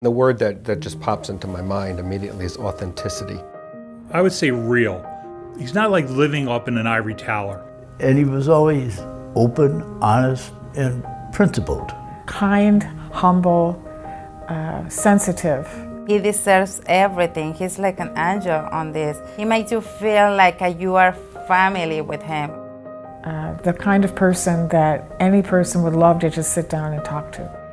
The word that just pops into my mind immediately is authenticity. I would say real. He's not like living up in an ivory tower. And he was always open, honest, and principled. Kind, humble, sensitive. He deserves everything. He's like an angel on this. He makes you feel like you are family with him. The kind of person that any person would love to just sit down and talk to.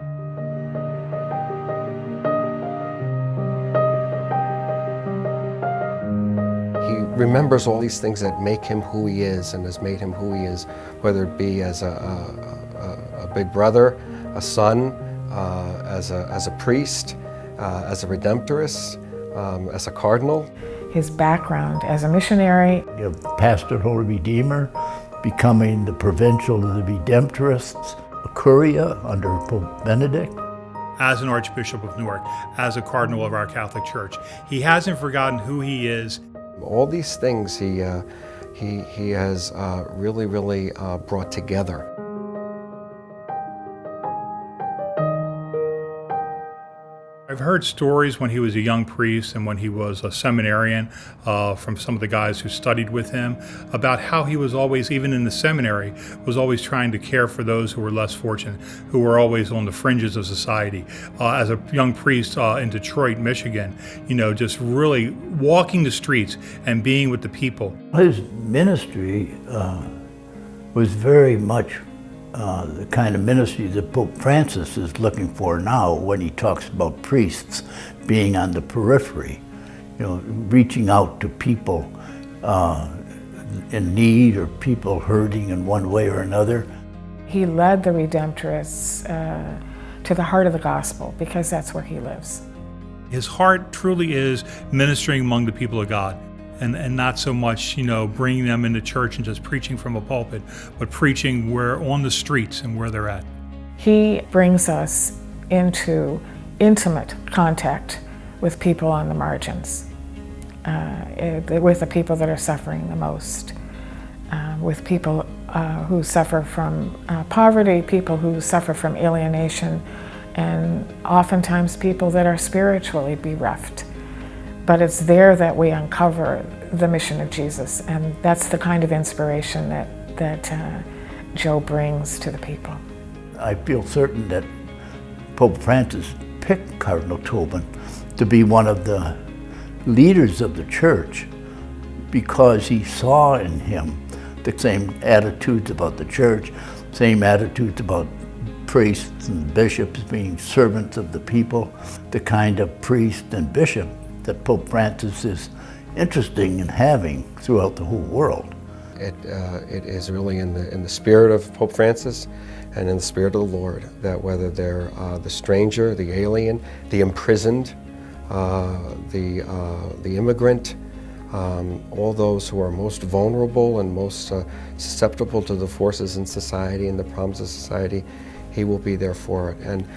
He remembers all these things that make him who he is and has made him who he is, whether it be as a big brother, a son, as a priest, as a redemptorist, as a cardinal. His background as a missionary. A pastoral redeemer, becoming the provincial of the redemptorists, a curia under Pope Benedict. As an Archbishop of Newark, as a Cardinal of our Catholic Church. He hasn't forgotten who he is. All these things he has really brought together. I've heard stories when he was a young priest and when he was a seminarian from some of the guys who studied with him about how he was always, even in the seminary, was always trying to care for those who were less fortunate, who were always on the fringes of society. As a young priest in Detroit, Michigan, just really walking the streets and being with the people. His ministry was very much the kind of ministry that Pope Francis is looking for now when he talks about priests being on the periphery, reaching out to people in need or people hurting in one way or another. He led the Redemptorists to the heart of the gospel because that's where he lives. His heart truly is ministering among the people of God. And not so much, bringing them into church and just preaching from a pulpit, but preaching where on the streets and where they're at. He brings us into intimate contact with people on the margins, with the people that are suffering the most, with people who suffer from poverty, people who suffer from alienation, and oftentimes people that are spiritually bereft. But it's there that we uncover the mission of Jesus, and that's the kind of inspiration that Joe brings to the people. I feel certain that Pope Francis picked Cardinal Tobin to be one of the leaders of the church because he saw in him the same attitudes about the church, same attitudes about priests and bishops being servants of the people, the kind of priest and bishop that Pope Francis is interested in having throughout the whole world. It is really in the spirit of Pope Francis and in the spirit of the Lord that whether they're the stranger, the alien, the imprisoned, the immigrant, all those who are most vulnerable and most susceptible to the forces in society and the problems of society, he will be there for it. And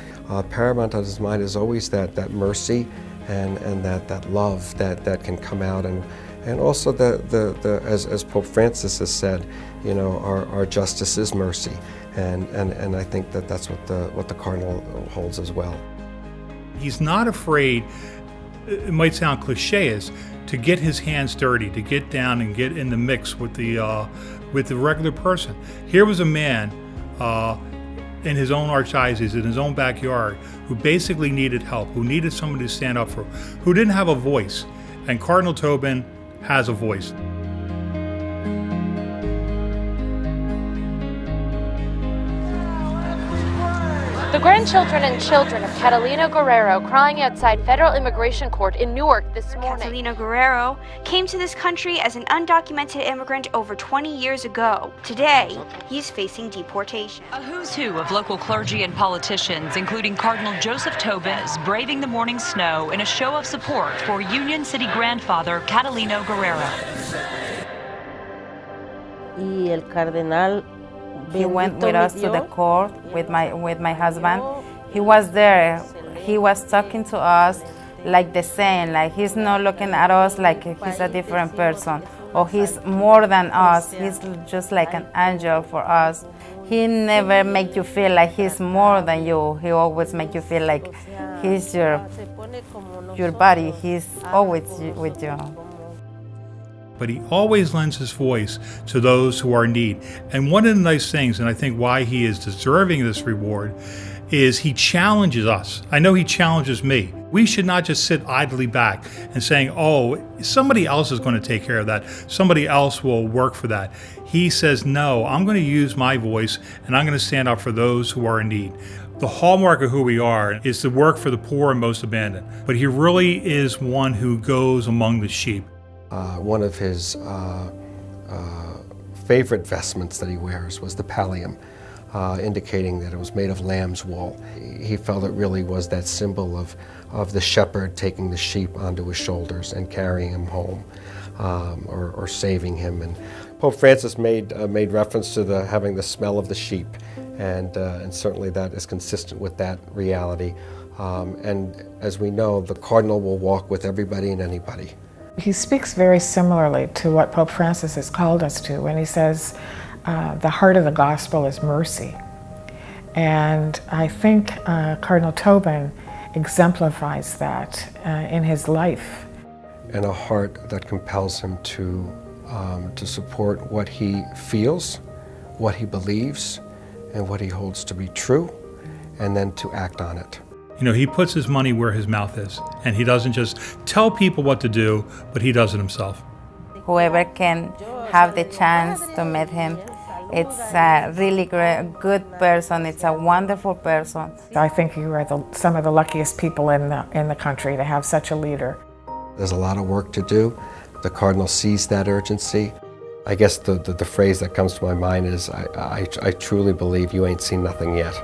paramount on his mind is always that mercy and that love that can come out, and also as Pope Francis has said, our justice is mercy, and I think that's what the Cardinal holds as well. He's not afraid, it might sound cliche, to get his hands dirty, to get down and get in the mix with the regular person. Here was a man in his own archdiocese, in his own backyard, who basically needed help, who needed somebody to stand up for, who didn't have a voice. And Cardinal Tobin has a voice. The grandchildren and children of Catalina Guerrero crying outside federal immigration court in Newark this morning. Catalina Guerrero came to this country as an undocumented immigrant over 20 years ago. Today, he's facing deportation. A who's who of local clergy and politicians, including Cardinal Joseph Tobin, is braving the morning snow in a show of support for Union City grandfather Catalina Guerrero. Y el Cardinal, he went with us to the court with my husband. He was there. He was talking to us like the same, like he's not looking at us like he's a different person or he's more than us. He's just like an angel for us. He never make you feel like he's more than you. He always make you feel like he's your buddy. He's always with you. But he always lends his voice to those who are in need. And one of the nice things, and I think why he is deserving of this reward, is he challenges us. I know he challenges me. We should not just sit idly back and saying, oh, somebody else is going to take care of that. Somebody else will work for that. He says, no, I'm going to use my voice and I'm going to stand up for those who are in need. The hallmark of who we are is to work for the poor and most abandoned. But he really is one who goes among the sheep. One of his favorite vestments that he wears was the pallium, indicating that it was made of lamb's wool. He felt it really was that symbol of the shepherd taking the sheep onto his shoulders and carrying him home, or saving him. And Pope Francis made reference to having the smell of the sheep, and certainly that is consistent with that reality. And as we know, the Cardinal will walk with everybody and anybody. He speaks very similarly to what Pope Francis has called us to when he says the heart of the gospel is mercy. And I think Cardinal Tobin exemplifies that in his life. And a heart that compels him to support what he feels, what he believes, and what he holds to be true, and then to act on it. You know, he puts his money where his mouth is, and he doesn't just tell people what to do, but he does it himself. Whoever can have the chance to meet him, it's a really good person. It's a wonderful person. I think you are some of the luckiest people in the country to have such a leader. There's a lot of work to do. The Cardinal sees that urgency. I guess the phrase that comes to my mind is, I truly believe you ain't seen nothing yet.